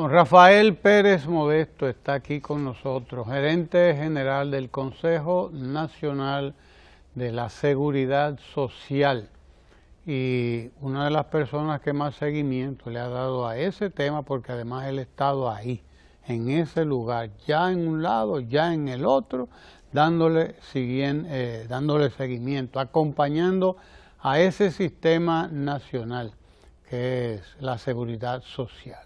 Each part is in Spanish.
Don Rafael Pérez Modesto está aquí con nosotros, gerente general del Consejo Nacional de la Seguridad Social, y una de las personas que más seguimiento le ha dado a ese tema, porque además él ha estado ahí, en ese lugar, ya en un lado, ya en el otro, dándole seguimiento, acompañando a ese sistema nacional que es la seguridad social.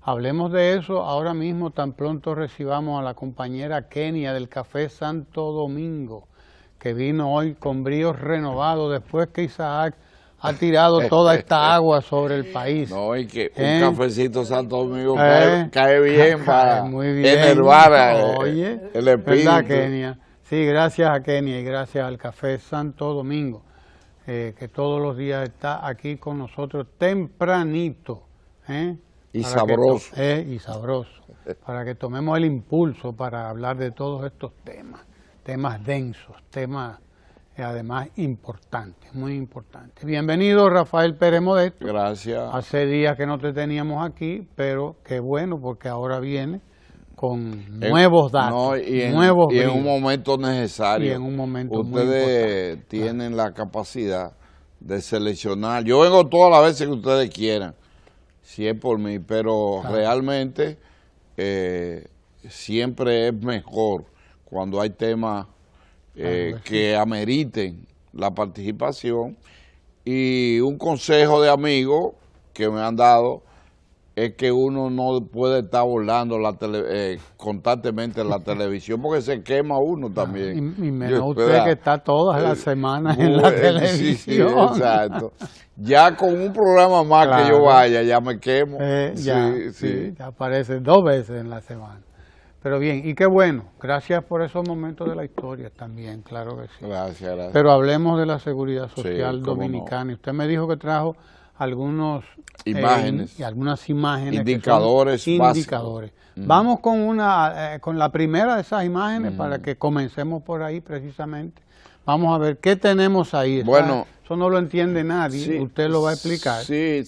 Hablemos de eso ahora mismo, tan pronto recibamos a la compañera Kenia del Café Santo Domingo, que vino hoy con bríos renovados después que Isaac ha tirado toda esta agua sobre el país. No, y que un cafecito Santo Domingo cae bien para enervar el espíritu. ¿Verdad, Kenia? Sí, gracias a Kenia y gracias al Café Santo Domingo, que todos los días está aquí con nosotros tempranito. Y sabroso. Y sabroso, para que tomemos el impulso para hablar de todos estos temas densos, temas además importantes, muy importantes. Bienvenido, Rafael Pérez Modesto. Gracias. Hace días que no te teníamos aquí, pero qué bueno, porque ahora viene con nuevos datos, y en un momento necesario. Y en un momento ustedes muy tienen la capacidad de seleccionar. Yo vengo todas las veces que ustedes quieran, si es por mí, pero realmente siempre es mejor cuando hay temas que ameriten la participación. Y un consejo de amigos que me han dado es que uno no puede estar volando constantemente en la televisión, porque se quema uno también. Y menos usted que está todas las semanas en la televisión. Sí, exacto. Ya con un programa más que yo vaya, ya me quemo. Ya aparece 2 veces en la semana. Pero bien, y qué bueno, gracias por esos momentos de la historia también, claro que sí. Gracias. Pero hablemos de la seguridad social dominicana. No. Usted me dijo que trajo algunas imágenes, indicadores. Vamos con la primera de esas imágenes para que comencemos por ahí precisamente. Vamos a ver qué tenemos ahí. Bueno, eso no lo entiende nadie, usted lo va a explicar. Sí.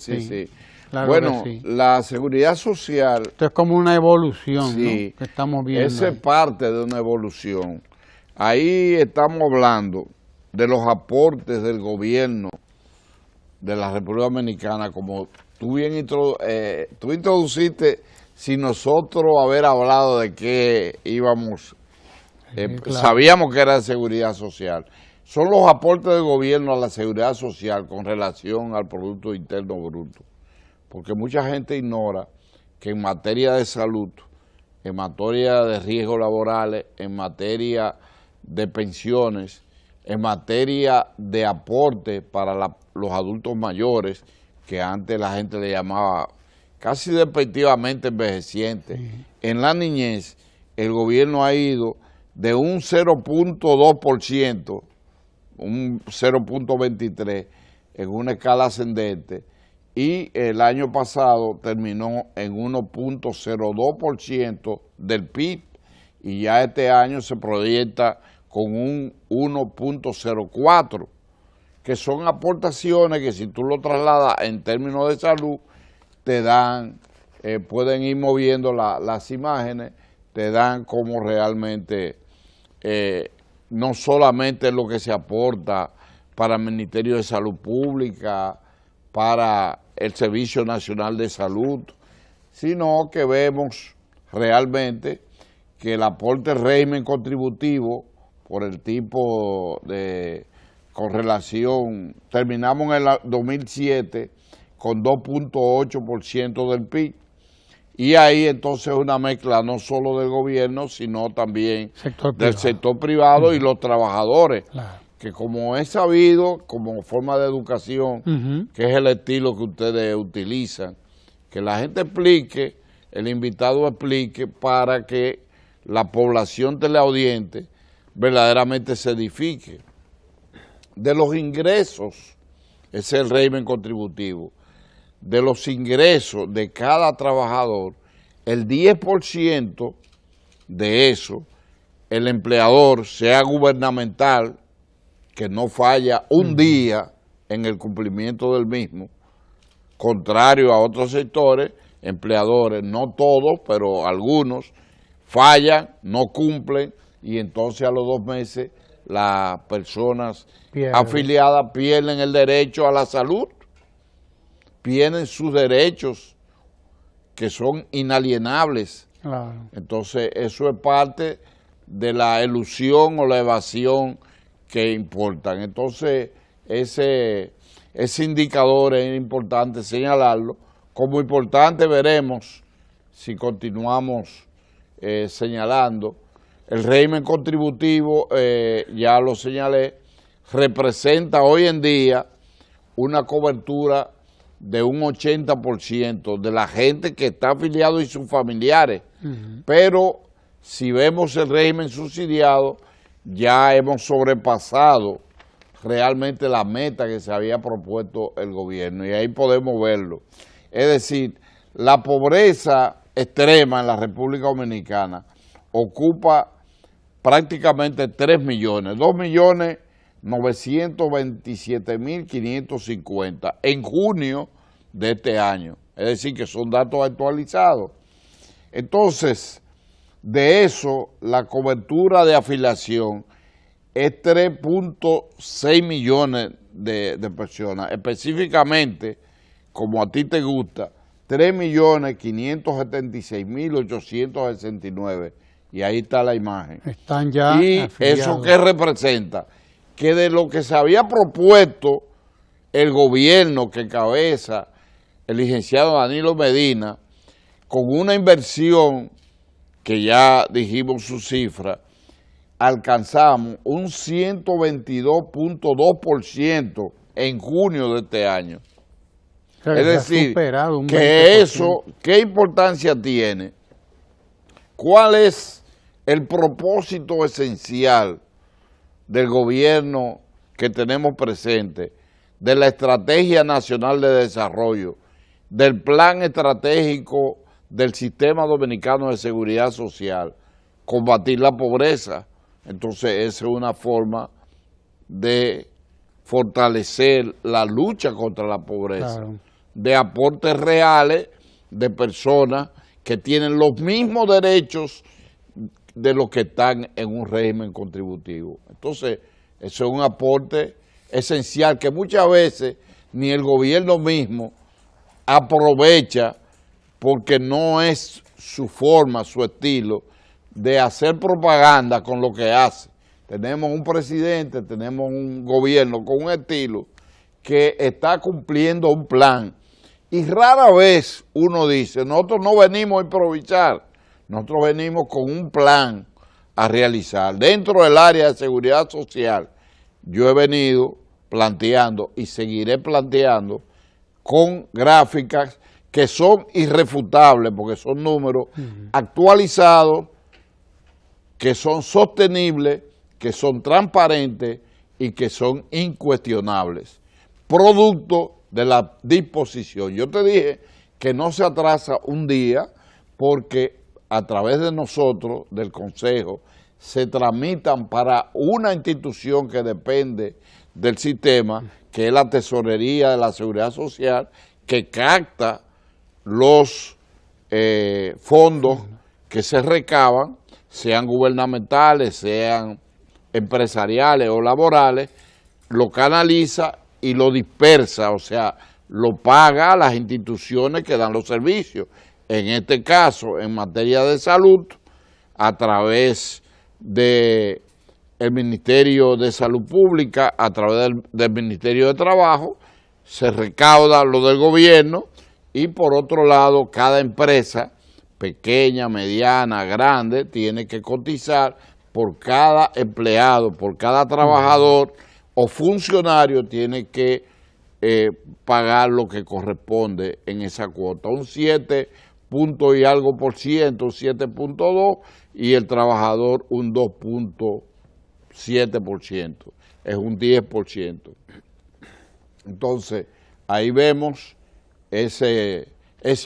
Claro, bueno, la seguridad social... Esto es como una evolución, ¿no? Que estamos viendo. Esa es parte de una evolución. Ahí estamos hablando de los aportes del gobierno de la República Dominicana, como tú introduciste, sin nosotros haber hablado de qué íbamos, sabíamos que era seguridad social. Son los aportes del gobierno a la seguridad social con relación al Producto Interno Bruto. Porque mucha gente ignora que en materia de salud, en materia de riesgos laborales, en materia de pensiones, en materia de aporte para los adultos mayores, que antes la gente le llamaba casi despectivamente envejecientes, en la niñez el gobierno ha ido de un 0.2%, un 0.23% en una escala ascendente, y el año pasado terminó en 1.02% del PIB, y ya este año se proyecta con un 1.04%, que son aportaciones que si tú lo trasladas en términos de salud, te dan, pueden ir moviendo las imágenes, te dan como realmente, no solamente lo que se aporta para el Ministerio de Salud Pública, para el Servicio Nacional de Salud, sino que vemos realmente que el aporte régimen contributivo por el tipo de correlación, terminamos en el 2007 con 2.8% del PIB, y ahí entonces una mezcla no solo del gobierno, sino también del sector privado y los trabajadores. Que como es sabido, como forma de educación, que es el estilo que ustedes utilizan, que la gente explique, el invitado explique, para que la población teleaudiente verdaderamente se edifique. De los ingresos, ese es el régimen contributivo, de los ingresos de cada trabajador, el 10% de eso, el empleador, sea gubernamental, que no falla un día en el cumplimiento del mismo, contrario a otros sectores empleadores, no todos, pero algunos, fallan, no cumplen, y entonces a los 2 meses las personas afiliadas pierden el derecho a la salud, pierden sus derechos que son inalienables. Claro. Entonces eso es parte de la elusión o la evasión que importan. Entonces ese indicador es importante señalarlo. Como importante veremos, si continuamos señalando, el régimen contributivo, ya lo señalé, representa hoy en día una cobertura de un 80% de la gente que está afiliado y sus familiares. Pero si vemos el régimen subsidiado, ya hemos sobrepasado realmente la meta que se había propuesto el gobierno, y ahí podemos verlo. Es decir, la pobreza extrema en la República Dominicana ocupa prácticamente 3 millones, 2.927.550 en junio de este año. Es decir, que son datos actualizados. Entonces, de eso, la cobertura de afiliación es 3.6 millones de personas. Específicamente, como a ti te gusta, 3.576.869. Y ahí está la imagen. Están ya ¿Y afiliados? eso qué representa? Que de lo que se había propuesto el gobierno que encabeza el licenciado Danilo Medina, con una inversión que ya dijimos su cifra, alcanzamos un 122.2% en junio de este año. Es decir, que eso, ¿qué importancia tiene? ¿Cuál es el propósito esencial del gobierno que tenemos presente, de la Estrategia Nacional de Desarrollo, del Plan Estratégico del Sistema Dominicano de Seguridad Social? Combatir la pobreza. Entonces esa es una forma de fortalecer la lucha contra la pobreza, claro, de aportes reales de personas que tienen los mismos derechos de los que están en un régimen contributivo. Entonces, eso es un aporte esencial que muchas veces ni el gobierno mismo aprovecha, porque no es su forma, su estilo de hacer propaganda con lo que hace. Tenemos un presidente, tenemos un gobierno con un estilo que está cumpliendo un plan, y rara vez uno dice, nosotros no venimos a improvisar, nosotros venimos con un plan a realizar. Dentro del área de seguridad social, yo he venido planteando y seguiré planteando con gráficas que son irrefutables, porque son números actualizados, que son sostenibles, que son transparentes y que son incuestionables, producto de la disposición. Yo te dije que no se atrasa un día, porque a través de nosotros, del Consejo, se tramitan para una institución que depende del sistema, que es la Tesorería de la Seguridad Social, que capta los fondos que se recaban, sean gubernamentales, sean empresariales o laborales, lo canaliza y lo dispersa, o sea, lo paga a las instituciones que dan los servicios. En este caso, en materia de salud, a través del Ministerio de Salud Pública, a través del Ministerio de Trabajo, se recauda lo del gobierno, y por otro lado, cada empresa, pequeña, mediana, grande, tiene que cotizar por cada empleado, por cada trabajador o funcionario, tiene que pagar lo que corresponde en esa cuota, un 7 punto y algo por ciento, un 7.2, y el trabajador un 2.7%, es un 10%. Entonces, ahí vemos ese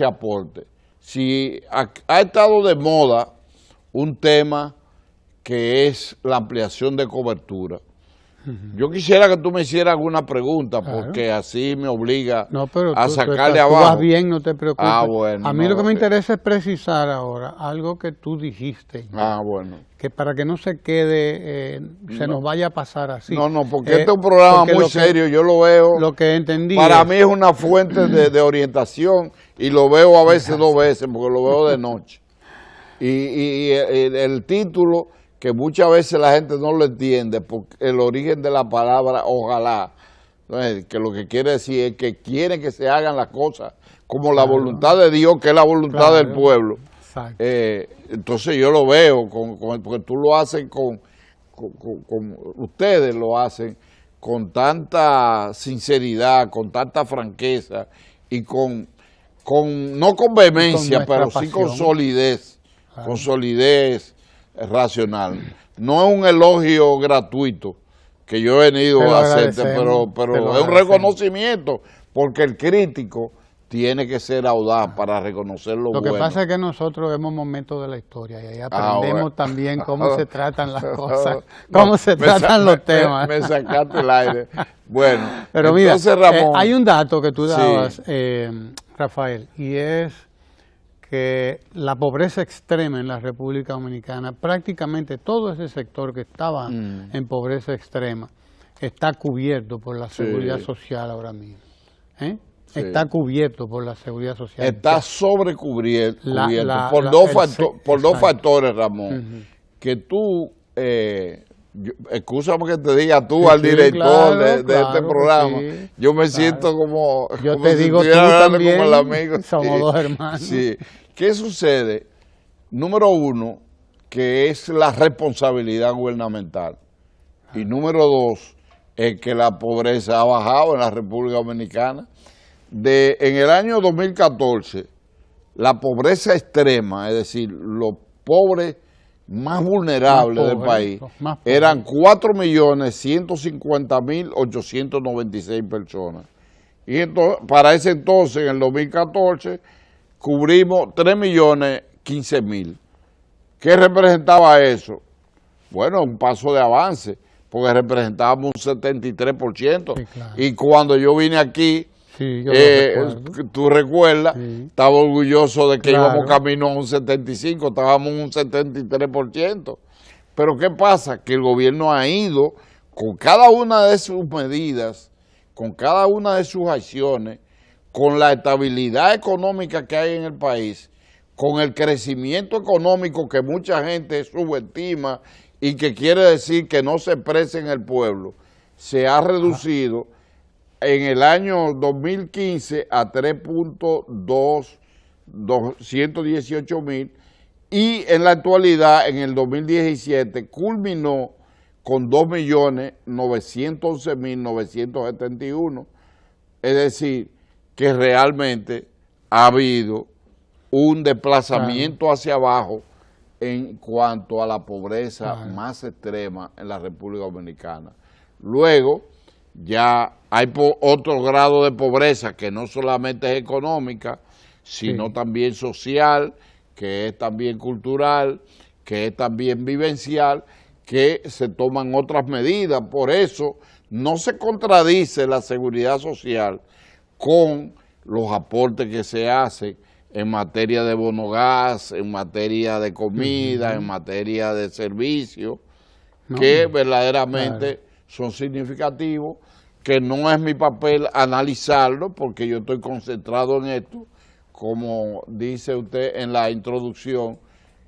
aporte. Si ha estado de moda un tema que es la ampliación de cobertura, Yo quisiera que tú me hicieras alguna pregunta, Claro. porque así me obliga No, pero a tú sacarle tú abajo. vas bien, no te preocupes. Bueno. A mí no, lo que me interesa es precisar ahora algo que tú dijiste, bueno. que para que no se quede, se nos vaya a pasar así. No, porque este es un programa muy serio, yo lo veo. Lo que entendí Para mí es una fuente de orientación y lo veo a veces 2 veces, porque lo veo de noche. Y el título, que muchas veces la gente no lo entiende, porque el origen de la palabra ojalá, que lo que quiere decir es que quieren que se hagan las cosas como la voluntad de Dios, que es la voluntad del pueblo. Entonces yo lo veo, porque tú lo haces ustedes lo hacen con tanta sinceridad, con tanta franqueza y no con vehemencia, pero sí con solidez, con solidez racional. No es un elogio gratuito que yo he venido a hacerte, pero es un reconocimiento, porque el crítico tiene que ser audaz para reconocer lo bueno. Lo que pasa es que nosotros vemos momentos de la historia y ahí aprendemos también cómo se tratan las cosas, cómo se tratan los temas. Me sacaste el aire. Bueno, pero entonces, mira, Ramón, hay un dato que tú dabas, Rafael, y es que la pobreza extrema en la República Dominicana, prácticamente todo ese sector que estaba en pobreza extrema, está cubierto por la seguridad social ahora mismo. Está cubierto por la seguridad social. Está sobrecubierto por dos factores, Ramón. Que tú, excúsame que te diga tú al director de este programa, yo me siento como... Yo como te si digo tú también, como el amigo. Somos dos hermanos. Sí. ¿Qué sucede? Número uno, que es la responsabilidad gubernamental. Y número dos, es que la pobreza ha bajado en la República Dominicana. En el año 2014, la pobreza extrema, es decir, los pobres más vulnerables del país, eran 4.150.896 personas. Y entonces, para ese entonces, en el 2014, cubrimos 3.015.000. ¿Qué representaba eso? Bueno, un paso de avance, porque representábamos un 73%. Sí, claro. Y cuando yo vine aquí, tú recuerdas, estaba orgulloso de que íbamos camino a un 75%, estábamos en un 73%. Pero ¿qué pasa? Que el gobierno ha ido con cada una de sus medidas, con cada una de sus acciones, con la estabilidad económica que hay en el país, con el crecimiento económico que mucha gente subestima y que quiere decir que no se expresa en el pueblo, se ha reducido en el año 2015 a 3.218.000 y en la actualidad, en el 2017, culminó con 2.911.971. Es decir, que realmente ha habido un desplazamiento hacia abajo en cuanto a la pobreza más extrema en la República Dominicana. Luego, ya hay otro grado de pobreza que no solamente es económica, sino también social, que es también cultural, que es también vivencial, que se toman otras medidas. Por eso no se contradice la seguridad social con los aportes que se hacen en materia de bono gas, en materia de comida, en materia de servicios, que verdaderamente son significativos, que no es mi papel analizarlo porque yo estoy concentrado en esto, como dice usted en la introducción,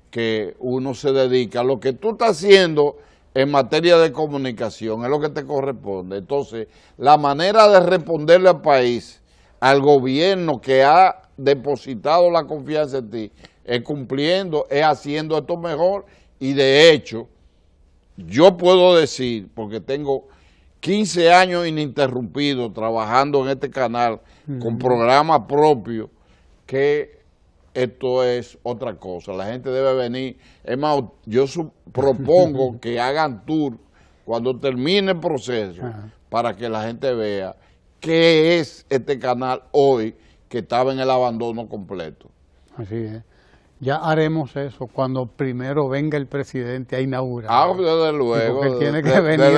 que uno se dedica a lo que tú estás haciendo en materia de comunicación, es lo que te corresponde. Entonces, la manera de responderle al país, al gobierno que ha depositado la confianza en ti, es cumpliendo, es haciendo esto mejor, y de hecho, yo puedo decir, porque tengo 15 años ininterrumpidos trabajando en este canal con programas propios, que esto es otra cosa. La gente debe venir. Es más, yo propongo que hagan tour cuando termine el proceso para que la gente vea qué es este canal hoy que estaba en el abandono completo. Así es. Ya haremos eso cuando primero venga el presidente a inaugurar. Desde luego. Porque él tiene que venir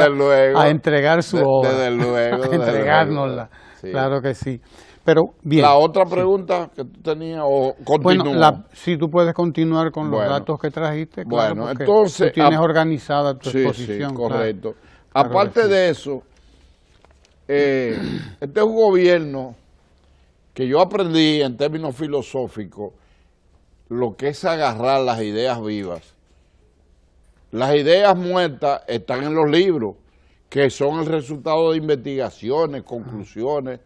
a entregar su obra. Desde luego. A entregárnosla. Sí. Claro que sí. Pero bien. La otra pregunta que tú tenías, o continúo. Bueno, si tú puedes continuar con los datos que trajiste, claro, bueno, entonces tú tienes organizada tu exposición. Sí, correcto. Claro, aparte de eso, este es un gobierno que yo aprendí en términos filosóficos lo que es agarrar las ideas vivas. Las ideas muertas están en los libros, que son el resultado de investigaciones, conclusiones,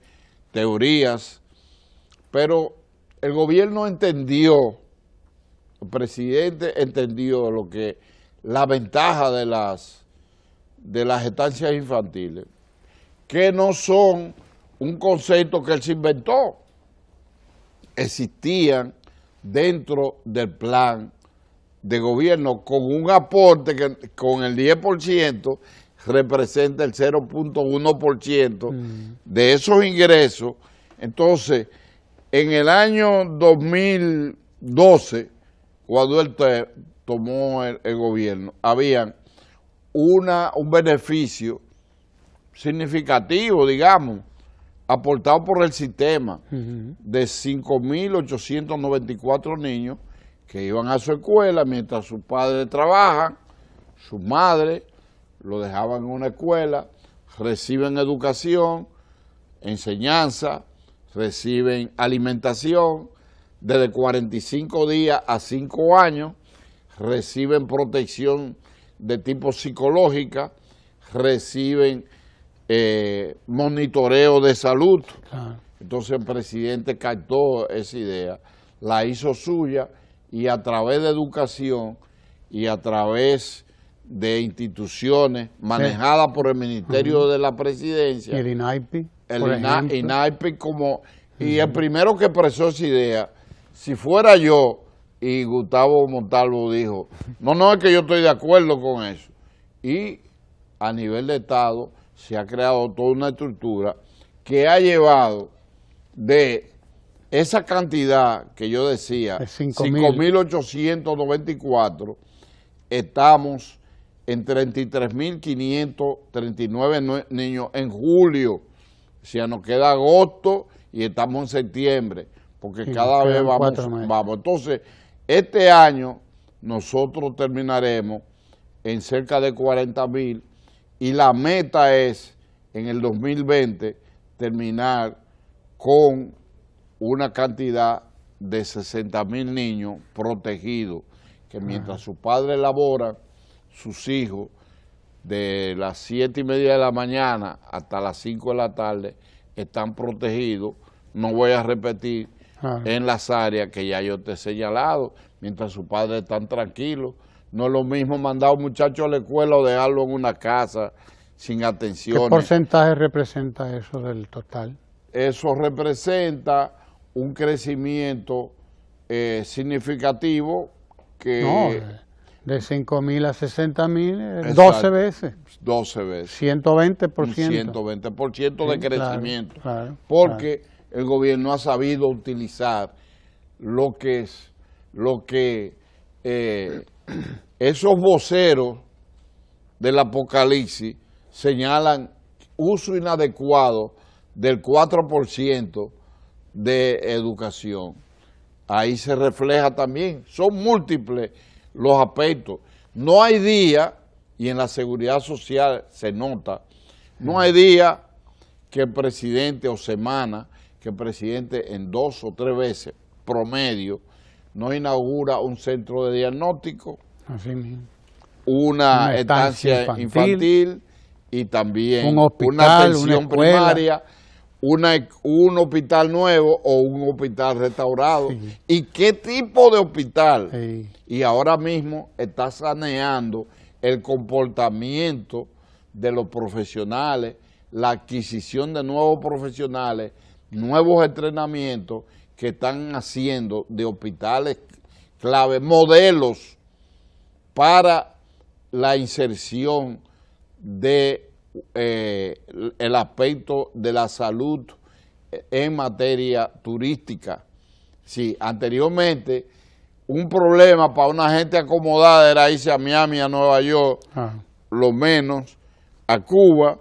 teorías, pero el gobierno entendió, el presidente entendió lo que la ventaja de las estancias infantiles, que no son un concepto que él se inventó, existían dentro del plan de gobierno con un aporte que con el 10% representa el 0.1% de esos ingresos. Entonces, en el año 2012, cuando él tomó el gobierno, habían un beneficio significativo, digamos, aportado por el sistema de 5.894 niños que iban a su escuela mientras sus padres trabajan, sus madres lo dejaban en una escuela, reciben educación, enseñanza, reciben alimentación desde 45 días a 5 años, reciben protección de tipo psicológica, reciben monitoreo de salud. Entonces el presidente captó esa idea, la hizo suya y a través de educación y a través de instituciones manejadas por el Ministerio de la Presidencia. ¿Y el INAIPI? El INAIPI como... Y el primero que expresó esa idea, si fuera yo, y Gustavo Montalvo dijo, no, es que yo estoy de acuerdo con eso. Y a nivel de Estado se ha creado toda una estructura que ha llevado de esa cantidad que yo decía, 5.894, estamos en 33.539 niños en julio. O sea, nos queda agosto y estamos en septiembre, porque sí, cada vez vamos. Entonces, este año nosotros terminaremos en cerca de 40.000 y la meta es en el 2020 terminar con una cantidad de 60.000 niños protegidos, que mientras sus padres laboran, sus hijos, de las 7:30 de la mañana hasta las 5 de la tarde, están protegidos. No voy a repetir en las áreas que ya yo te he señalado, mientras sus padres están tranquilos. No es lo mismo mandar a un muchacho a la escuela o dejarlo en una casa sin atención. ¿Qué porcentaje representa eso del total? Eso representa un crecimiento significativo que... No, de 5.000 a 60.000, 12 veces. 12 veces. 120%. 120% de crecimiento. Claro, porque el gobierno ha sabido utilizar lo que esos voceros del apocalipsis señalan uso inadecuado del 4% de educación. Ahí se refleja también, son múltiples los aspectos. No hay día, y en la seguridad social se nota, no hay día que el presidente o semana que el presidente en 2 o 3 veces promedio no inaugura un centro de diagnóstico, así mismo, una estancia infantil y también un hospital, una atención primaria, un hospital nuevo o un hospital restaurado. Sí. ¿Y qué tipo de hospital? Sí. Y ahora mismo está saneando el comportamiento de los profesionales, la adquisición de nuevos profesionales, nuevos entrenamientos que están haciendo de hospitales clave, modelos para la inserción de el aspecto de la salud en materia turística. Sí, anteriormente un problema para una gente acomodada era irse a Miami, a Nueva York, lo menos, a Cuba,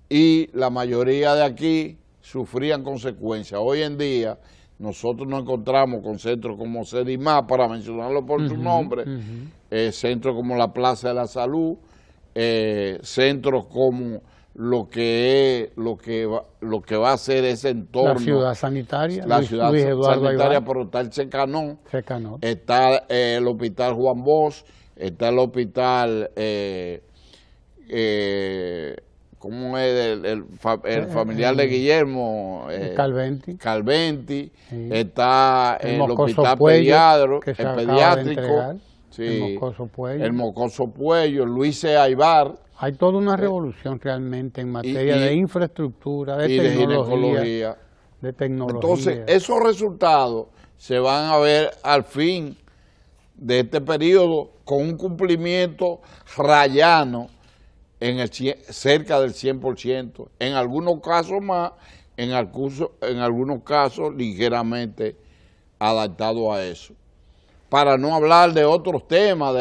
y la mayoría de aquí sufrían consecuencias. Hoy en día nosotros nos encontramos con centros como Sedimá, para mencionarlo por su nombre, centros como la Plaza de la Salud, centros como lo que va a ser ese entorno. La ciudad sanitaria. La ciudad sanitaria, Aybar. pero está el Secanón, está el Hospital Juan Bosch, está el Hospital, ¿cómo es? El familiar de Guillermo. Calventi, sí. Está el Hospital Pediátrico. Sí, el Mocoso Puello, Luis C. Aybar. Hay toda una revolución realmente en materia de infraestructura, de tecnología, Entonces, esos resultados se van a ver al fin de este periodo con un cumplimiento rayano en cerca del 100%, en algunos casos más, en algunos casos ligeramente adaptado a eso. Para no hablar de otros temas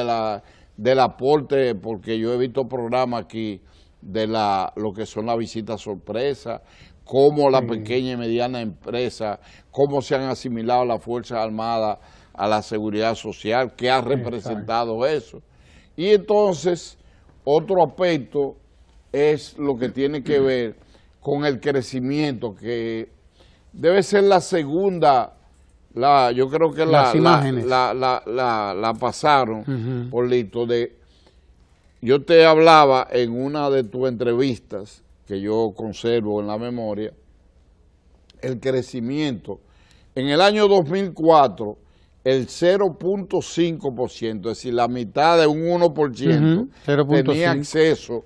del aporte, porque yo he visto programas aquí de lo que son las visitas sorpresa, cómo la pequeña y mediana empresa, cómo se han asimilado las Fuerzas Armadas a la seguridad social, qué ha representado eso. Y entonces, otro aspecto es lo que tiene que ver con el crecimiento, que debe ser la segunda. Yo creo que la pasaron por listo. Yo te hablaba en una de tus entrevistas, que yo conservo en la memoria, el crecimiento. En el año 2004, el 0.5%, es decir, la mitad de un 1%, tenía acceso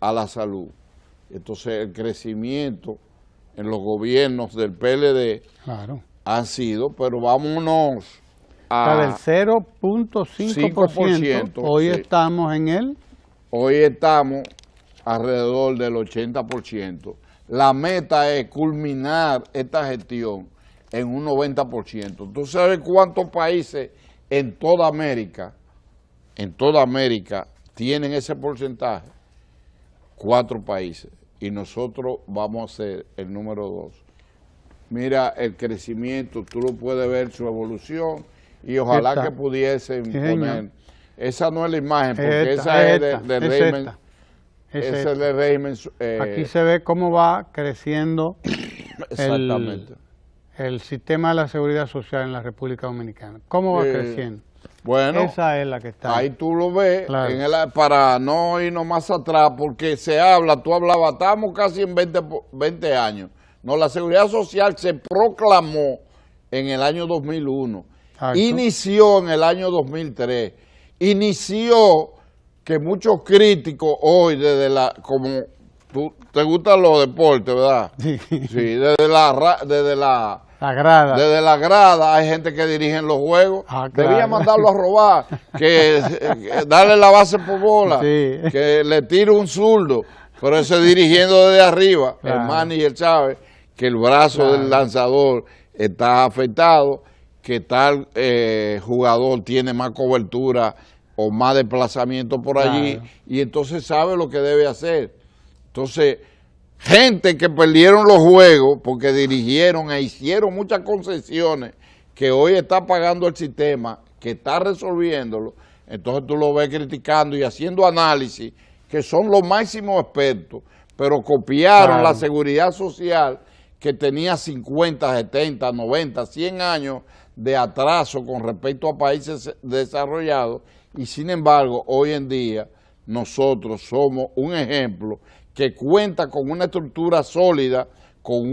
a la salud. Entonces, el crecimiento en los gobiernos del PLD ha sido, pero vámonos del 0.5%, hoy estamos en él. Hoy estamos alrededor del 80%. La meta es culminar esta gestión en un 90%. ¿Tú sabes cuántos países en toda América tienen ese porcentaje? 4 países. Y nosotros vamos a ser el número 2. Mira el crecimiento, tú lo puedes ver, su evolución, y ojalá que pudiesen poner. Esa no es la imagen, porque esa es del régimen. Esa es del régimen. Aquí se ve cómo va creciendo el sistema de la seguridad social en la República Dominicana. ¿Cómo va creciendo? Bueno, esa es la que está ahí tú lo ves, para no irnos más atrás, porque tú hablabas, estamos casi en 20 años. No, la seguridad social se proclamó en el año 2001, inició en el año 2003, inició que muchos críticos hoy, como te gustan los deportes, ¿verdad? Sí, desde la grada hay gente que dirige los juegos, debía mandarlo a robar, que darle la base por bola, que le tire un zurdo, pero ese dirigiendo desde arriba, el manager sabe que el brazo del lanzador está afectado, que tal jugador tiene más cobertura o más desplazamiento por allí, y entonces sabe lo que debe hacer. Entonces, gente que perdieron los juegos porque dirigieron e hicieron muchas concesiones que hoy está pagando el sistema, que está resolviéndolo, entonces tú lo ves criticando y haciendo análisis, que son los máximos expertos, pero copiaron la seguridad social que tenía 50, 70, 90, 100 años de atraso con respecto a países desarrollados, y sin embargo, hoy en día nosotros somos un ejemplo que cuenta con una estructura sólida, con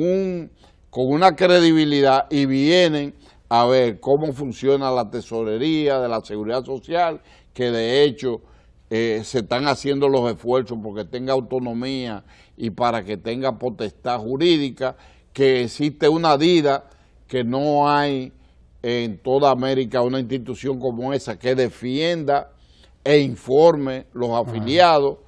una credibilidad, y vienen a ver cómo funciona la tesorería de la seguridad social, que de hecho se están haciendo los esfuerzos porque tenga autonomía y para que tenga potestad jurídica, que existe una DIDA, que no hay en toda América una institución como esa que defienda e informe los afiliados,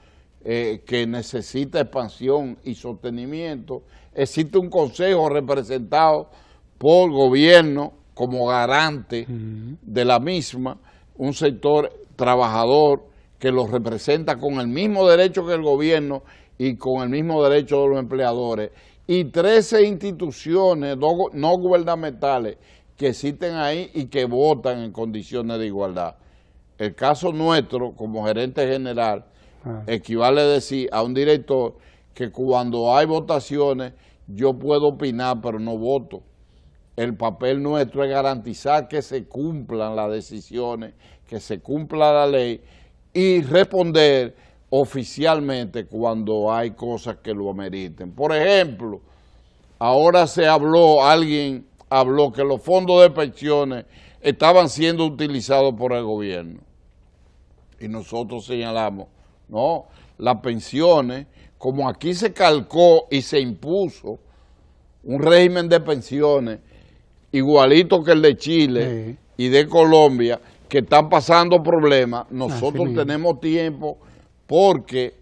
que necesita expansión y sostenimiento. Existe un consejo representado por gobierno como garante de la misma, un sector trabajador que los representa con el mismo derecho que el gobierno y con el mismo derecho de los empleadores, y 13 instituciones no gubernamentales que existen ahí y que votan en condiciones de igualdad. El caso nuestro, como gerente general, equivale a decir a un director que cuando hay votaciones yo puedo opinar pero no voto. El papel nuestro es garantizar que se cumplan las decisiones, que se cumpla la ley y responder oficialmente cuando hay cosas que lo ameriten. Por ejemplo, ahora alguien habló que los fondos de pensiones estaban siendo utilizados por el gobierno. Y nosotros señalamos, no, las pensiones, como aquí se calcó y se impuso un régimen de pensiones igualito que el de Chile y de Colombia, que están pasando problemas, nosotros tenemos tiempo porque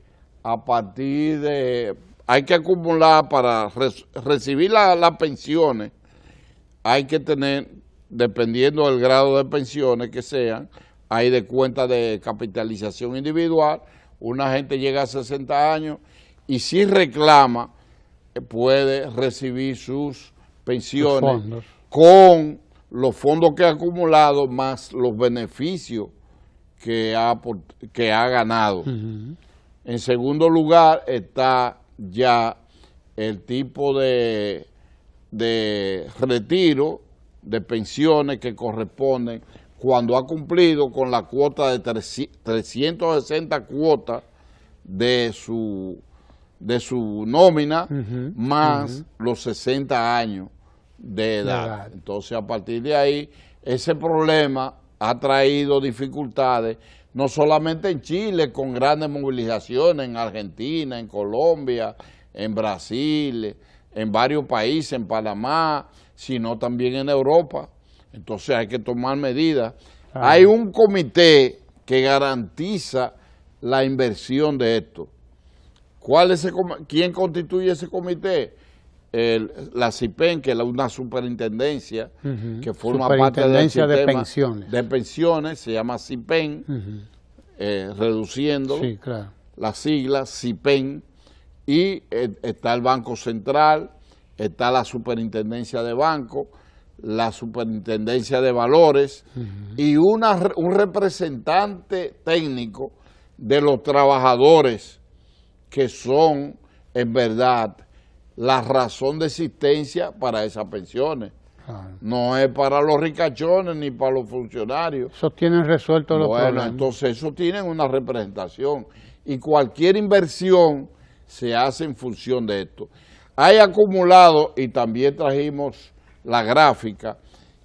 a partir de... hay que acumular para recibir las pensiones, hay que tener, dependiendo del grado de pensiones que sean, hay de cuenta de capitalización individual, una gente llega a 60 años y si reclama puede recibir sus pensiones con los fondos que ha acumulado más los beneficios que ha ganado. En segundo lugar está ya el tipo de retiro de pensiones que corresponden cuando ha cumplido con la cuota de 360 cuotas de su nómina más los 60 años de edad. Entonces, a partir de ahí, ese problema ha traído dificultades, no solamente en Chile, con grandes movilizaciones, en Argentina, en Colombia, en Brasil, en varios países, en Panamá, sino también en Europa. Entonces hay que tomar medidas. Hay un comité que garantiza la inversión de esto. ¿Quién constituye ese comité? La CIPEN, que es una superintendencia que forma parte del sistema de pensiones, se llama CIPEN, reduciendo las siglas, CIPEN, y está el Banco Central, está la Superintendencia de Banco, la Superintendencia de Valores y un representante técnico de los trabajadores que son, en verdad, la razón de existencia para esas pensiones. No es para los ricachones ni para los funcionarios. Eso tienen resuelto los problemas. Bueno, entonces eso tienen una representación y cualquier inversión se hace en función de esto. Hay acumulado, y también trajimos la gráfica,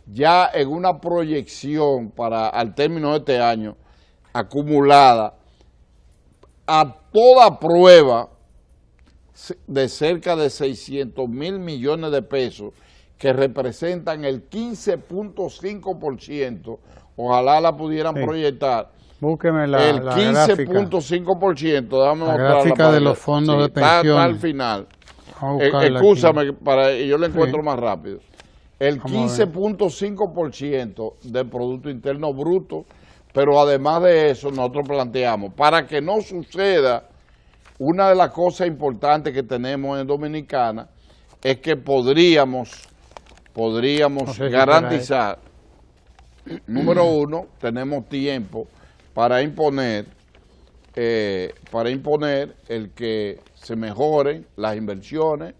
ya en una proyección al término de este año, acumulada a toda prueba de cerca de 600,000 millones de pesos, que representan el 15.5%, ojalá la pudieran proyectar. Búsqueme el 15.5%, déjame la gráfica de los fondos de pensiones. Está al final. Excúsame, yo lo encuentro más rápido. El 15.5% del Producto Interno Bruto, pero además de eso nosotros planteamos, para que no suceda, una de las cosas importantes que tenemos en Dominicana es que podríamos garantizar, número uno, tenemos tiempo para imponer el que se mejoren las inversiones,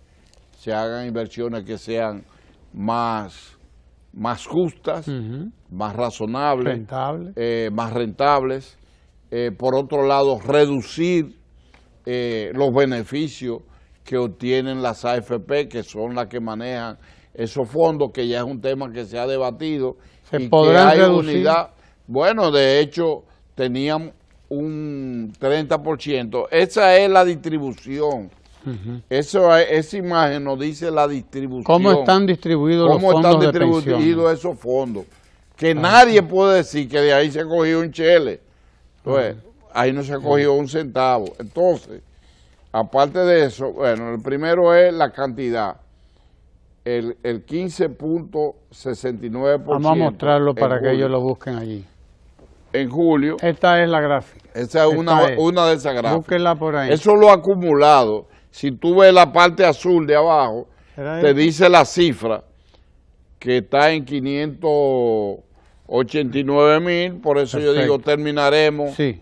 se hagan inversiones que sean más justas, más razonables, más rentables. Por otro lado, reducir los beneficios que obtienen las AFP, que son las que manejan esos fondos, que ya es un tema que se ha debatido. ¿Se podrán reducir? Unidad. Bueno, de hecho, tenían un 30%. Esa es la distribución. Esa imagen nos dice la distribución. ¿Cómo están distribuidos los fondos de pensiones? Esos fondos? Que nadie puede decir que de ahí se ha cogido un chele. Entonces, ahí no se ha cogido un centavo. Entonces, aparte de eso, bueno, el primero es la cantidad. el 15.69%. Vamos a mostrarlo para que julio. ellos lo busquen allí. En julio. Esta es la gráfica. Esa es una de esas gráficas. Búsquenla por ahí. Eso lo acumulado. Si tú ves la parte azul de abajo, te dice la cifra que está en 589,000. Por eso Perfecto. Yo digo, terminaremos en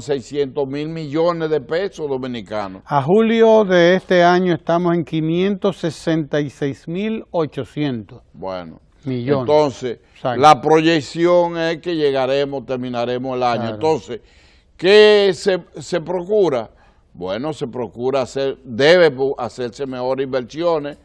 600,000 millones de pesos dominicanos. A julio de este año estamos en 566,800 millones. Entonces, Exacto. La proyección es que terminaremos el año. Claro. Entonces, ¿qué se procura? Bueno, debe hacerse mejores inversiones.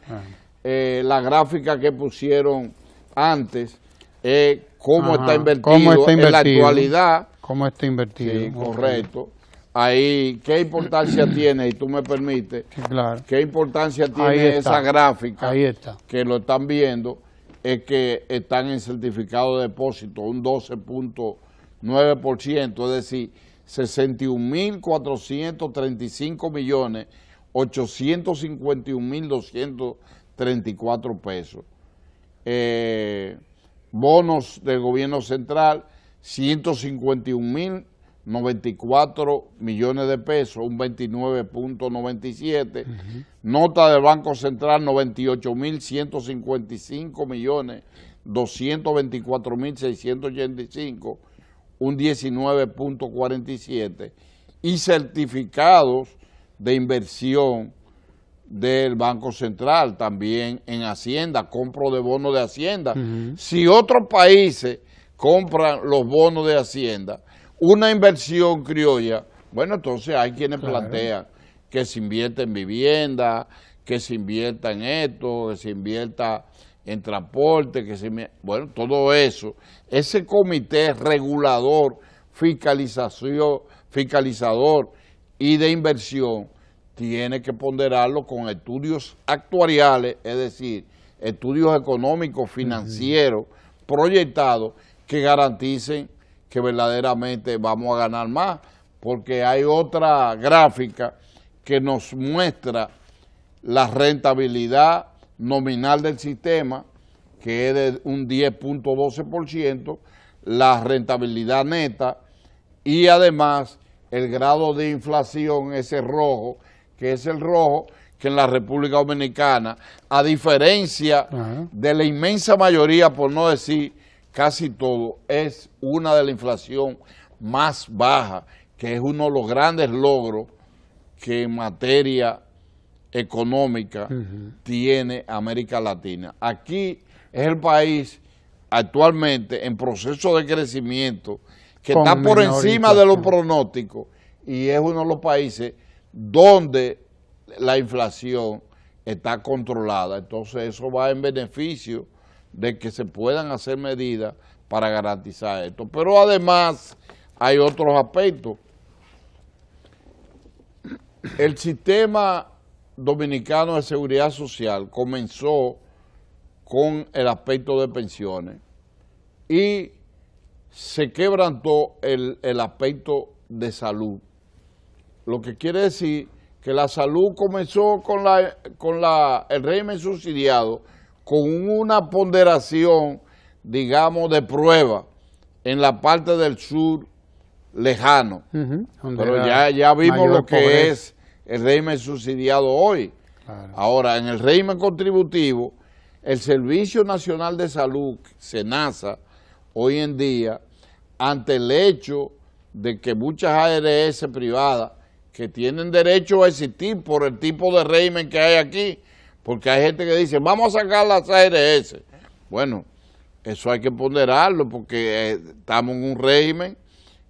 La gráfica que pusieron antes es cómo está invertido en la actualidad. ¿Cómo está invertido? Sí, correcto. Ahí, ¿qué importancia tiene? Y tú me permites, sí, claro. ¿Qué importancia tiene esa gráfica? Ahí está. Que lo están viendo, es que están en certificado de depósito un 12.9%, es decir, 61.455,851,234 pesos. Bonos del gobierno central, 151,094 millones de pesos, un 29.97. Nota del Banco Central, 98,155,224,685, un 19.47. Y certificados de inversión del Banco Central, también en Hacienda, compro de bonos de Hacienda. Si otros países compran los bonos de Hacienda, una inversión criolla, bueno, entonces hay quienes plantean que se invierta en vivienda, que se invierta en esto, que se invierta en transporte, bueno, todo eso. Ese comité regulador, fiscalizador y de inversión tiene que ponderarlo con estudios actuariales, es decir, estudios económicos, financieros, proyectados, que garanticen que verdaderamente vamos a ganar más, porque hay otra gráfica que nos muestra la rentabilidad nominal del sistema, que es de un 10.12%, la rentabilidad neta y además el grado de inflación, ese rojo, que es el rojo que en la República Dominicana, a diferencia de la inmensa mayoría, por no decir casi todo, es una de la inflación más baja, que es uno de los grandes logros que en materia económica tiene América Latina. Aquí es el país actualmente en proceso de crecimiento que está por encima de los pronósticos y es uno de los países donde la inflación está controlada. Entonces eso va en beneficio de que se puedan hacer medidas para garantizar esto. Pero además hay otros aspectos. El sistema dominicano de seguridad social comenzó con el aspecto de pensiones y se quebrantó el aspecto de salud. Lo que quiere decir que la salud comenzó con el régimen subsidiado, con una ponderación, digamos, de prueba en la parte del sur lejano. Pero ya vimos lo que es el régimen subsidiado hoy. Claro. Ahora, en el régimen contributivo, el Servicio Nacional de Salud, SENASA, hoy en día, ante el hecho de que muchas ARS privadas que tienen derecho a existir por el tipo de régimen que hay aquí, porque hay gente que dice, vamos a sacar las ARS. Bueno, eso hay que ponderarlo porque estamos en un régimen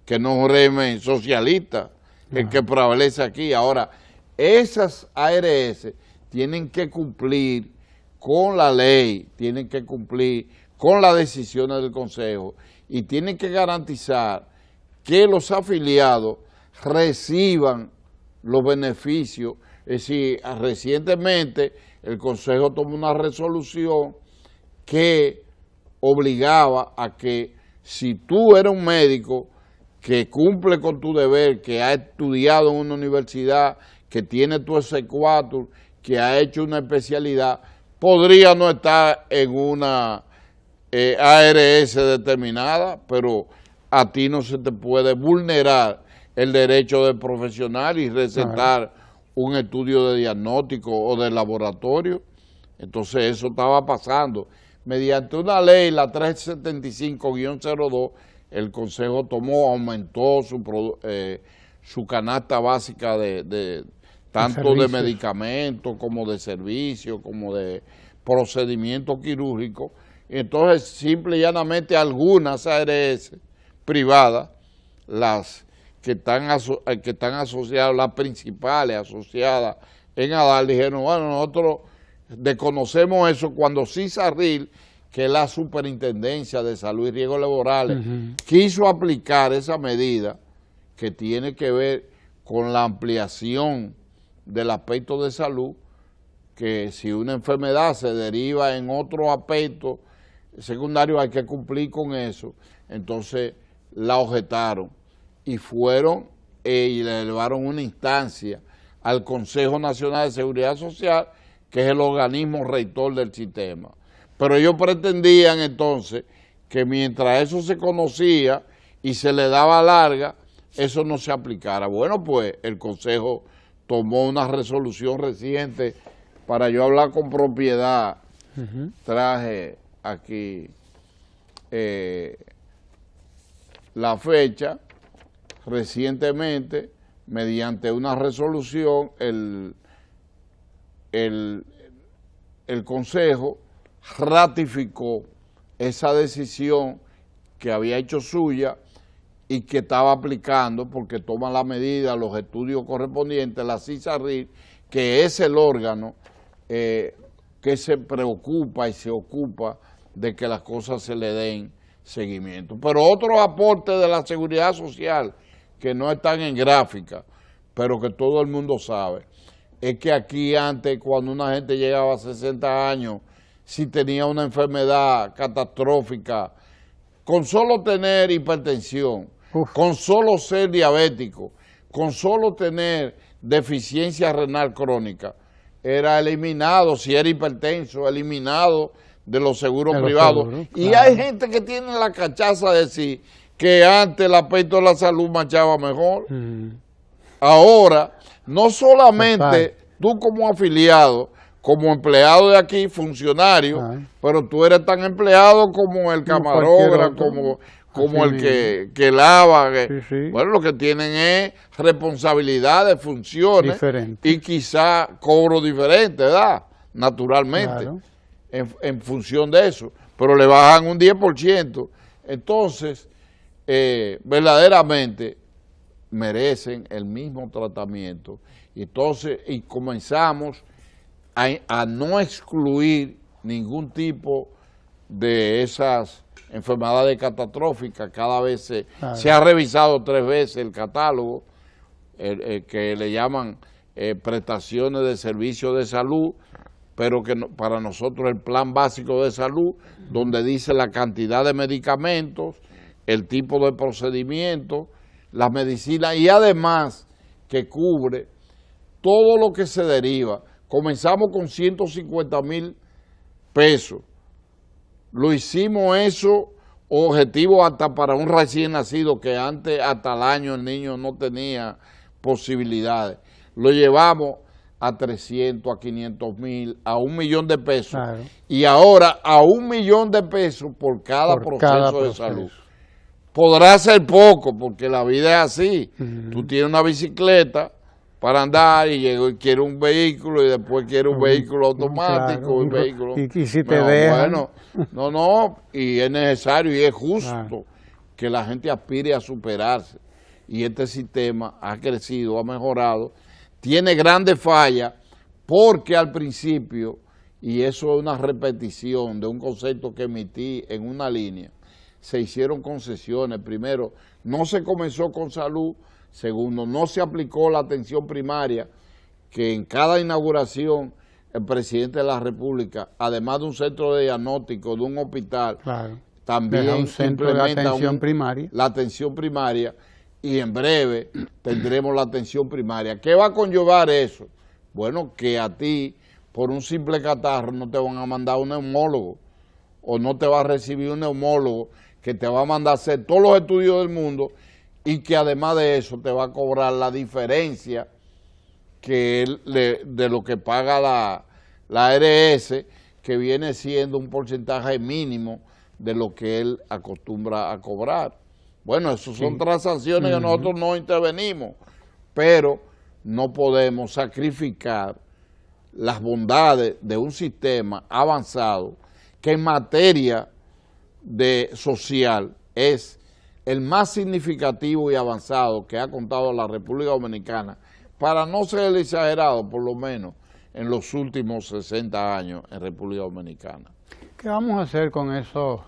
que no es un régimen socialista, el que prevalece aquí. Ahora, esas ARS tienen que cumplir con la ley, tienen que cumplir con las decisiones del Consejo y tienen que garantizar que los afiliados reciban los beneficios. Es decir, recientemente el Consejo tomó una resolución que obligaba a que si tú eres un médico que cumple con tu deber, que ha estudiado en una universidad, que tiene tu S4, que ha hecho una especialidad, podría no estar en una ARS determinada, pero a ti no se te puede vulnerar el derecho del profesional y recetar un estudio de diagnóstico o de laboratorio. Entonces eso estaba pasando. Mediante una ley, la 375-02, el Consejo aumentó su canasta básica tanto de medicamentos como de servicios, como de procedimientos quirúrgicos. Entonces, simple y llanamente, algunas ARS privadas, las que están asociadas, las principales asociadas en ADAL, dijeron, bueno, nosotros desconocemos eso cuando CISARRIL, que es la Superintendencia de Salud y Riesgos Laborales, quiso aplicar esa medida que tiene que ver con la ampliación del aspecto de salud, que si una enfermedad se deriva en otro aspecto secundario hay que cumplir con eso. Entonces la objetaron y fueron y le elevaron una instancia al Consejo Nacional de Seguridad Social, que es el organismo rector del sistema. Pero ellos pretendían entonces que mientras eso se conocía y se le daba larga, eso no se aplicara. Bueno, pues el Consejo tomó una resolución reciente, para yo hablar con propiedad, traje aquí la fecha. Recientemente, mediante una resolución, el Consejo ratificó esa decisión que había hecho suya y que estaba aplicando, porque toma la medida, los estudios correspondientes, la CISARRIL, que es el órgano que se preocupa y se ocupa de que las cosas se le den seguimiento. Pero otros aportes de la seguridad social que no están en gráfica, pero que todo el mundo sabe, es que aquí antes, cuando una gente llegaba a 60 años, si tenía una enfermedad catastrófica, con solo tener hipertensión, con solo ser diabético, con solo tener deficiencia renal crónica, era eliminado, si era hipertenso, eliminado de los seguros privados. Y hay gente que tiene la cachaza de decir que antes el aspecto de la salud marchaba mejor. Ahora, no solamente tú como afiliado, como empleado de aquí, funcionario, pero tú eres tan empleado como el camarógrafo, como el que lava. Bueno, lo que tienen es responsabilidades, funciones y quizá cobro diferente, ¿verdad? Naturalmente, en función de eso, pero le bajan un 10%. Entonces, verdaderamente merecen el mismo tratamiento. Y comenzamos a no excluir ningún tipo de esas enfermedades catastróficas. Cada vez se ha revisado 3 veces el catálogo, que le llaman prestaciones de servicios de salud, pero que para nosotros el plan básico de salud, donde dice la cantidad de medicamentos, el tipo de procedimiento, las medicinas, y además que cubre todo lo que se deriva. Comenzamos con 150,000 pesos. Lo hicimos eso objetivo hasta para un recién nacido, que antes hasta el año el niño no tenía posibilidades. Lo llevamos a 300, a 500,000, a 1,000,000 de pesos. Y ahora a 1,000,000 de pesos por cada proceso de salud. Podrá ser poco, porque la vida es así. Tú tienes una bicicleta para andar y quiere un vehículo y después quiere un vehículo automático. Un vehículo. Y si te dejan. Bueno, y es necesario y es justo que la gente aspire a superarse. Y este sistema ha crecido, ha mejorado, tiene grandes fallas, porque al principio, y eso es una repetición de un concepto que emití en una línea, se hicieron concesiones. Primero, no se comenzó con salud. Segundo, no se aplicó la atención primaria, que en cada inauguración el presidente de la República, además de un centro de diagnóstico, de un hospital, también implementa la atención primaria, y en breve tendremos la atención primaria. ¿Qué va a conllevar eso? Bueno, que a ti, por un simple catarro no te van a mandar un neumólogo, o no te va a recibir un neumólogo que te va a mandar a hacer todos los estudios del mundo y que además de eso te va a cobrar la diferencia de lo que paga la ARS, que viene siendo un porcentaje mínimo de lo que él acostumbra a cobrar. Bueno, eso son transacciones que nosotros no intervenimos, pero no podemos sacrificar las bondades de un sistema avanzado que en materia de social es el más significativo y avanzado que ha contado la República Dominicana, para no ser el exagerado, por lo menos en los últimos 60 años en República Dominicana. ¿Qué vamos a hacer con esos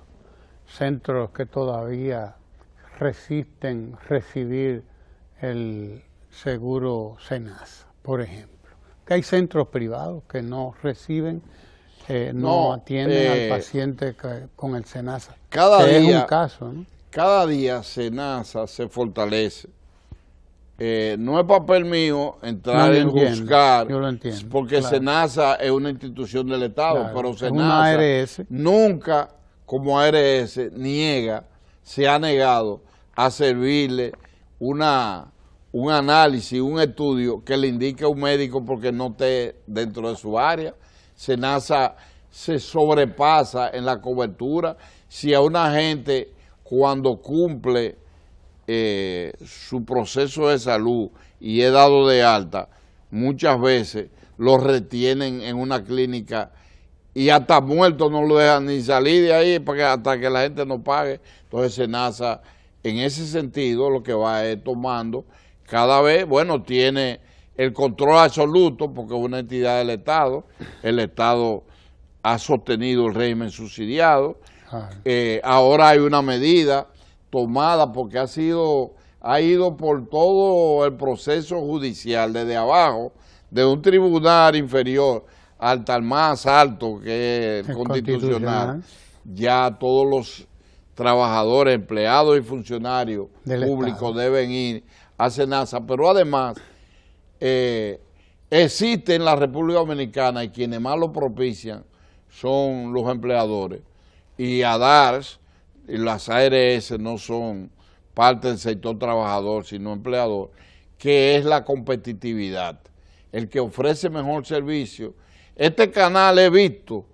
centros que todavía resisten recibir el seguro SENASA, por ejemplo? Que hay centros privados que no reciben, no atienden al paciente con el SENASA. Cada día, es un caso, ¿no? Cada día SENASA se fortalece. No es papel mío entrar en buscar, yo lo entiendo, porque claro, SENASA es una institución del Estado, claro, pero SENASA nunca, como ARS, se ha negado a servirle un análisis, un estudio que le indique a un médico porque no esté dentro de su área. SENASA se sobrepasa en la cobertura. Si a una gente, cuando cumple su proceso de salud y es dado de alta, muchas veces lo retienen en una clínica y hasta muerto no lo dejan ni salir de ahí hasta que la gente no pague. Entonces SENASA, en ese sentido, lo que va es tomando cada vez, bueno, tiene el control absoluto porque es una entidad del Estado. El Estado ha sostenido el régimen subsidiado. Ahora hay una medida tomada porque ha ido por todo el proceso judicial desde abajo, de un tribunal inferior hasta el más alto, que es el constitucional. Ya todos los trabajadores, empleados y funcionarios públicos deben ir a SENASA, pero además existe en la República Dominicana, y quienes más lo propician son los empleadores, y ADARS y las ARS no son parte del sector trabajador, sino empleador, que es la competitividad, el que ofrece mejor servicio. Este canal he visto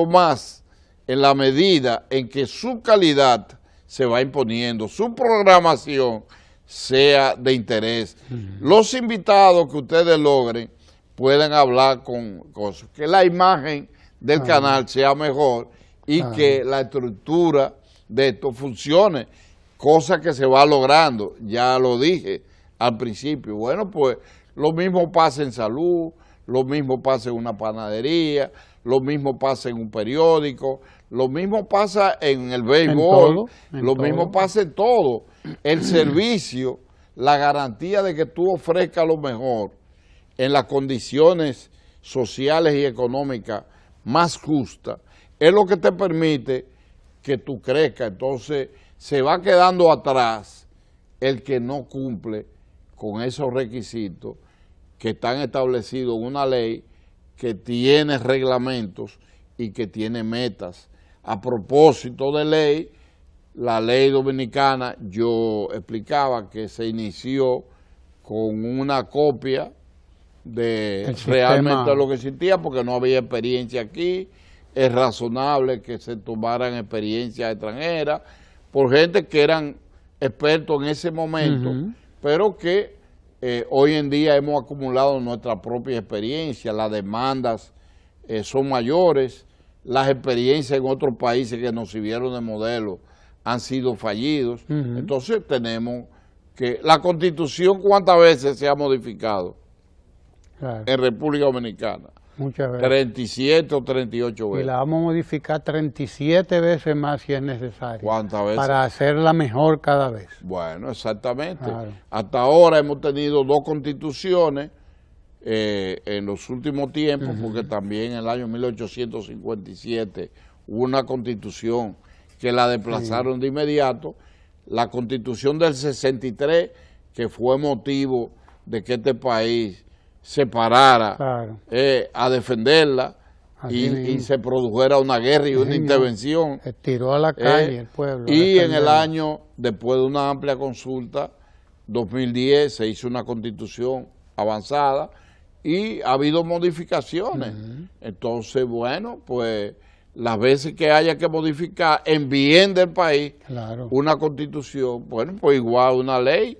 más en la medida en que su calidad se va imponiendo, su programación sea de interés. Los invitados que ustedes logren pueden hablar con cosas, que la imagen del canal sea mejor y que la estructura de esto funcione, cosa que se va logrando, ya lo dije al principio. Bueno, pues lo mismo pasa en salud, lo mismo pasa en una panadería, lo mismo pasa en un periódico, lo mismo pasa en el béisbol, lo mismo pasa en todo. El servicio, la garantía de que tú ofrezcas lo mejor en las condiciones sociales y económicas más justas, es lo que te permite que tú crezcas. Entonces se va quedando atrás el que no cumple con esos requisitos que están establecidos en una ley que tiene reglamentos y que tiene metas. A propósito de ley, la ley dominicana, yo explicaba que se inició con una copia de realmente lo que existía, porque no había experiencia aquí. Es razonable que se tomaran experiencias extranjeras por gente que eran expertos en ese momento, pero que hoy en día hemos acumulado nuestra propia experiencia. Las demandas son mayores, las experiencias en otros países que nos sirvieron de modelo han sido fallidos. Entonces tenemos que, la Constitución, ¿cuántas veces se ha modificado en República Dominicana? Muchas veces. 37 o 38 veces. Y la vamos a modificar 37 veces más si es necesario. ¿Cuántas veces? Para hacerla mejor cada vez. Bueno, exactamente. Hasta ahora hemos tenido 2 constituciones en los últimos tiempos, porque también en el año 1857 hubo una constitución que la desplazaron de inmediato. La constitución del 63, que fue motivo de que este país se parara claro, a defenderla y se produjera una guerra y una señor, intervención. Tiró a la calle el pueblo. Y en el año, después de una amplia consulta, 2010 se hizo una constitución avanzada y ha habido modificaciones. Entonces, bueno, pues las veces que haya que modificar en bien del país claro, una constitución, bueno, pues igual una ley.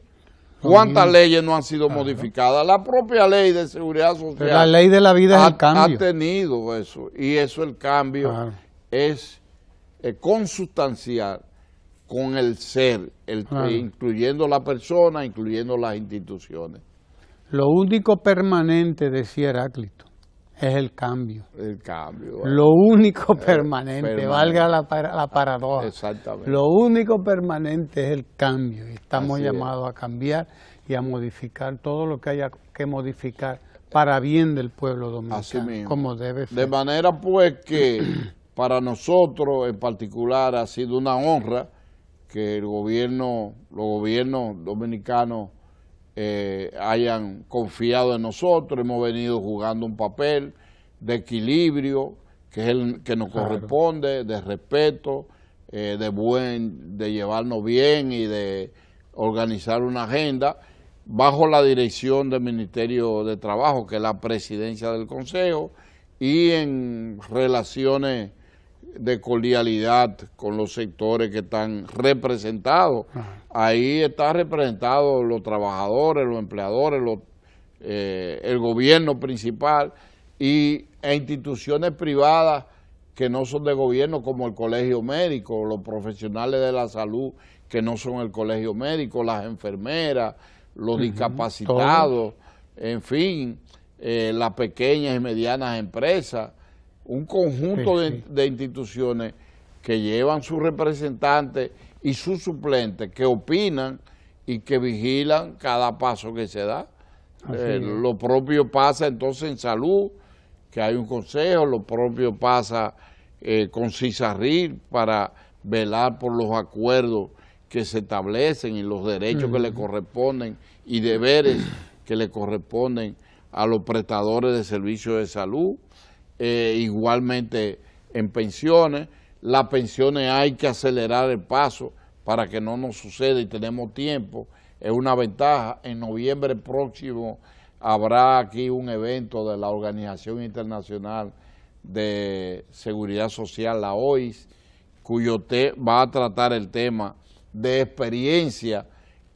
¿Cuántas leyes no han sido modificadas? La propia ley de seguridad social. pero la ley de la vida es el cambio. Ha tenido eso, y eso el cambio Claro. es consustancial con el ser, Claro. incluyendo la persona, incluyendo las instituciones. Lo único permanente, decía Heráclito, es el cambio. El cambio. Lo único permanente, valga la paradoja. Exactamente. Lo único permanente es el cambio. Y estamos Así llamados a cambiar y a modificar todo lo que haya que modificar para bien del pueblo dominicano, Así mismo. como debe ser. De manera pues que para nosotros en particular ha sido una honra que los gobiernos dominicanos hayan confiado en nosotros. Hemos venido jugando un papel de equilibrio, que es el que nos corresponde, de respeto, de llevarnos bien y de organizar una agenda bajo la dirección del Ministerio de Trabajo, que es la presidencia del Consejo, y en relaciones de cordialidad con los sectores que están representados. Ahí están representados los trabajadores, los empleadores, el gobierno principal e instituciones privadas que no son de gobierno, como el colegio médico, los profesionales de la salud que no son el colegio médico, las enfermeras, los discapacitados, en fin, las pequeñas y medianas empresas, un conjunto de instituciones que llevan sus representantes y sus suplentes, que opinan y que vigilan cada paso que se da. Lo propio pasa entonces en salud, que hay un consejo, lo propio pasa con CISARRIL para velar por los acuerdos que se establecen y los derechos que le corresponden y deberes que le corresponden a los prestadores de servicios de salud. Igualmente en pensiones. Las pensiones hay que acelerar el paso para que no nos suceda y tenemos tiempo. Es una ventaja. En noviembre próximo habrá aquí un evento de la Organización Internacional de Seguridad Social, la OIS, cuyo va a tratar el tema de experiencia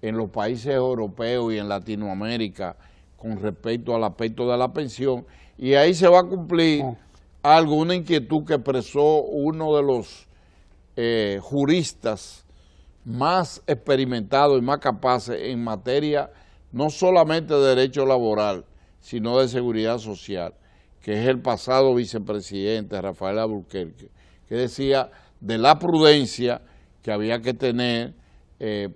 en los países europeos y en Latinoamérica con respecto al aspecto de la pensión, y ahí se va a cumplir alguna inquietud que expresó uno de los juristas más experimentados y más capaces en materia no solamente de derecho laboral, sino de seguridad social, que es el pasado vicepresidente Rafael Alburquerque, que decía de la prudencia que había que tener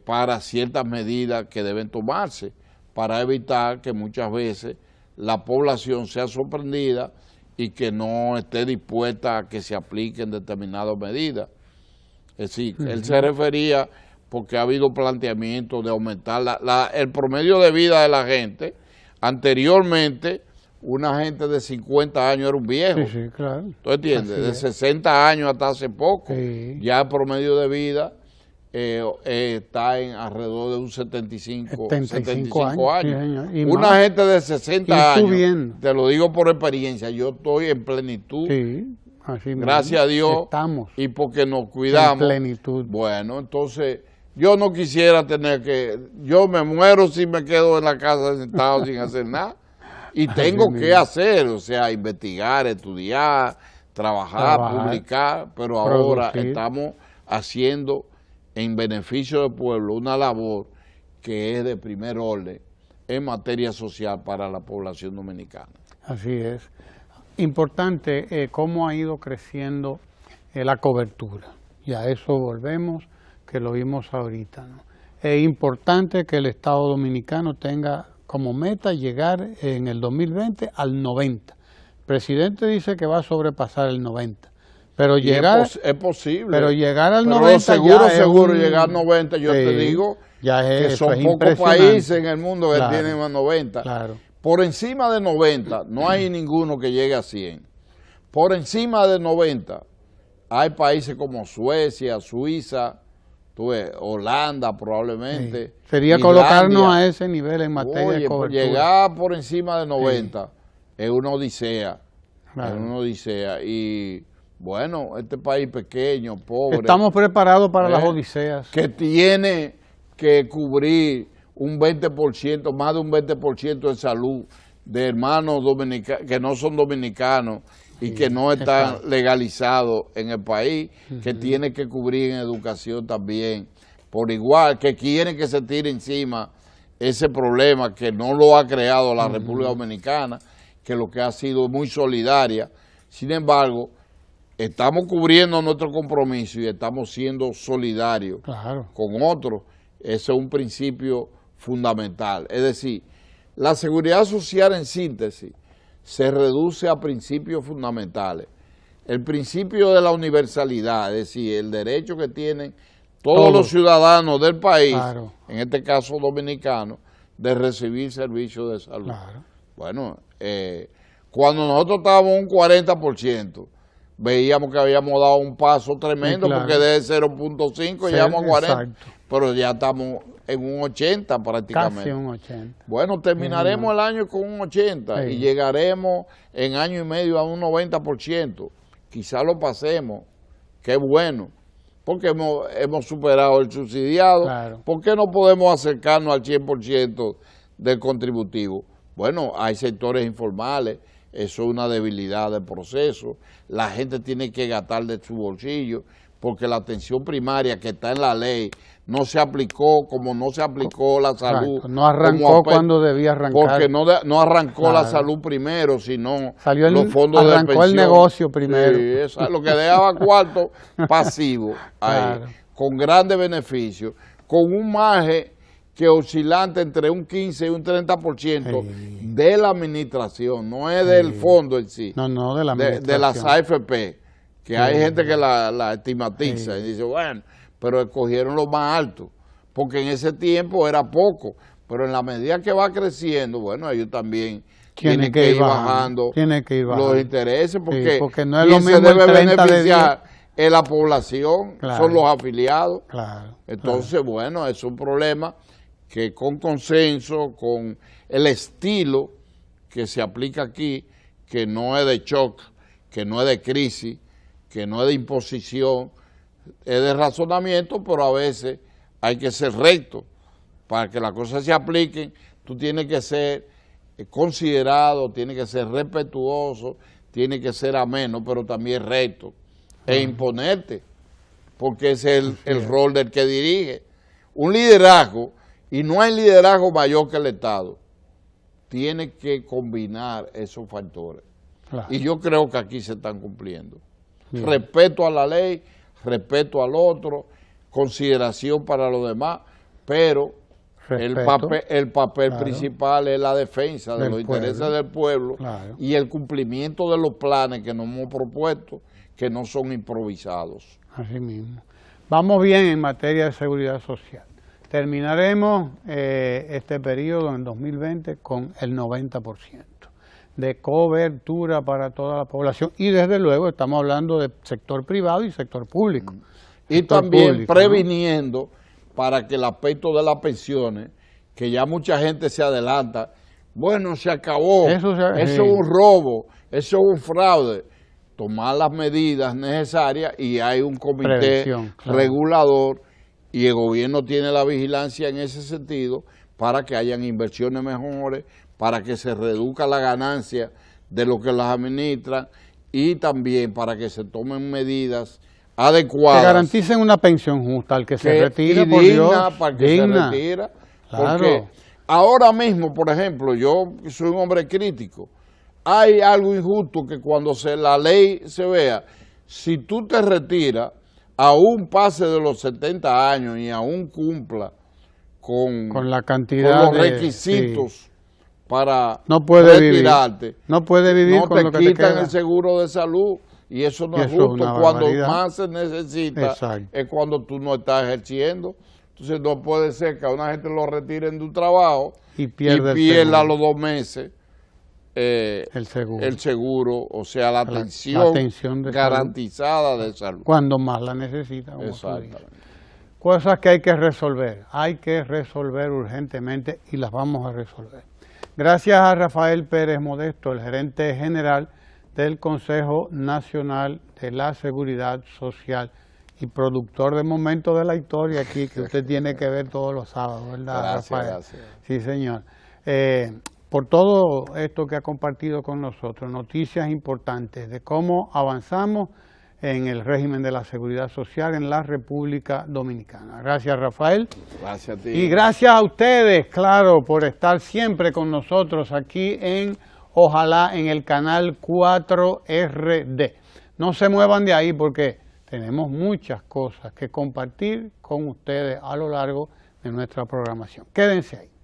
para ciertas medidas que deben tomarse, para evitar que muchas veces la población sea sorprendida y que no esté dispuesta a que se apliquen determinadas medidas. Es decir, él se refería porque ha habido planteamientos de aumentar el promedio de vida de la gente. Anteriormente, una gente de 50 años era un viejo. Sí, sí, claro. ¿Tú entiendes? De 60 años hasta hace poco. Sí. Ya el promedio de vida está en alrededor de un 75 años. Sí, señor. Y una más. gente de 60 años, subiendo. te lo digo por experiencia, yo estoy en plenitud, Sí, así gracias mismo. a Dios, Estamos y porque nos cuidamos. en plenitud. Bueno, entonces, yo no quisiera tener yo me muero si me quedo en la casa sentado sin hacer nada, y tengo que hacer, o sea, investigar, estudiar, trabajar, publicar, pero ahora estamos haciendo en beneficio del pueblo una labor que es de primer orden en materia social para la población dominicana. Así es. Importante cómo ha ido creciendo la cobertura. Y a eso volvemos, que lo vimos ahorita, ¿no? Es importante que el Estado Dominicano tenga como meta llegar en el 2020 al 90. El presidente dice que va a sobrepasar el 90. Pero llegar, es posible. Pero llegar al pero 90 seguro llegar al 90, yo te digo ya que son pocos países en el mundo que tienen más 90. Claro. Por encima de 90, no hay ninguno que llegue a 100. Por encima de 90, hay países como Suecia, Suiza, Holanda probablemente. Sí. Sería Islandia. Colocarnos a ese nivel en materia de cobertura. Llegar por encima de 90 sí. Es una odisea. Claro. Es una odisea. Y bueno, este país pequeño, pobre. Estamos preparados para las odiseas. Que tiene que cubrir un 20%, más de un 20% de salud de hermanos dominicanos que no son dominicanos y que no están legalizados en el país, que tiene que cubrir en educación también, por igual, que quieren que se tire encima ese problema que no lo ha creado la República Dominicana, que lo que ha sido muy solidaria. Sin embargo, estamos cubriendo nuestro compromiso y estamos siendo solidarios con otros. Ese es un principio fundamental. Es decir, la seguridad social en síntesis se reduce a principios fundamentales. El principio de la universalidad, es decir, el derecho que tienen todos los ciudadanos del país, en este caso dominicanos, de recibir servicios de salud. Bueno, cuando nosotros estábamos un 40%, veíamos que habíamos dado un paso tremendo, porque de 0.5 llegamos a 40, pero ya estamos en un 80 prácticamente. Casi un 80. Bueno, terminaremos el año con un 80 y llegaremos en año y medio a un 90%. Quizás lo pasemos, qué bueno, porque hemos superado el subsidiado. ¿Por qué no podemos acercarnos al 100% del contributivo? Bueno, hay sectores informales, eso es una debilidad del proceso. La gente tiene que gastar de su bolsillo, porque la atención primaria que está en la ley no se aplicó como no se aplicó la salud. No arrancó cuando debía arrancar. Porque no arrancó la salud primero, sino los fondos de pensión. Arrancó el negocio primero. Sí, eso es lo que dejaba cuarto pasivo ahí, con grandes beneficios, con un margen que oscilante entre un 15 y un 30% de la administración, no es del fondo en sí, no, de la administración. De las AFP, que hay gente que la estigmatiza y dice, bueno, pero escogieron lo más alto, porque en ese tiempo era poco, pero en la medida que va creciendo, bueno, ellos también tienen que ir bajando los intereses, porque no es lo mismo se debe beneficiar es la población, son los afiliados. Entonces, bueno, es un problema que con consenso, con el estilo que se aplica aquí, que no es de shock, que no es de crisis, que no es de imposición, es de razonamiento, pero a veces hay que ser recto. Para que las cosas se apliquen, tú tienes que ser considerado, tienes que ser respetuoso, tienes que ser ameno, pero también recto, e imponerte, porque ese es el rol del que dirige. Un liderazgo, y no hay liderazgo mayor que el Estado, tiene que combinar esos factores. Y yo creo que aquí se están cumpliendo. Respeto a la ley, respeto al otro, consideración para los demás, pero el papel principal es la defensa de los intereses del pueblo y el cumplimiento de los planes que nos hemos propuesto, que no son improvisados. Así mismo. Vamos bien en materia de seguridad social. Terminaremos este periodo en 2020 con el 90% de cobertura para toda la población, y desde luego estamos hablando de sector privado y sector público. Y también previniendo para que el aspecto de las pensiones, que ya mucha gente se adelanta, bueno, se acabó, eso es un robo, eso es un fraude, tomar las medidas necesarias, y hay un comité regulador y el gobierno tiene la vigilancia en ese sentido para que hayan inversiones mejores, para que se reduzca la ganancia de lo que las administran y también para que se tomen medidas adecuadas. Que garanticen una pensión justa al que se retira, por Dios. Para que se retira. Porque ahora mismo, por ejemplo, yo soy un hombre crítico, hay algo injusto que cuando la ley se vea, si tú te retiras, aún pase de los 70 años y aún cumpla con la cantidad con los requisitos para retirarte, no puede vivir con lo que te quitan el seguro de salud, y eso no es justo. Cuando más se necesita es cuando tú no estás ejerciendo. Entonces no puede ser que a una gente lo retiren de un trabajo y pierda los 2 meses el seguro, o sea, la atención garantizada de salud. Cuando más la necesitan. Exactamente. Cosas que hay que resolver urgentemente y las vamos a resolver. Gracias a Rafael Pérez Modesto, el gerente general del Consejo Nacional de la Seguridad Social y productor de Momentos de la Historia aquí, que usted tiene que ver todos los sábados, ¿verdad, Rafael? Gracias. Sí, señor. Por todo esto que ha compartido con nosotros, noticias importantes de cómo avanzamos en el régimen de la seguridad social en la República Dominicana. Gracias, Rafael. Gracias a ti. Y gracias a ustedes, claro, por estar siempre con nosotros aquí en Ojalá en el canal 4RD. No se muevan de ahí porque tenemos muchas cosas que compartir con ustedes a lo largo de nuestra programación. Quédense ahí.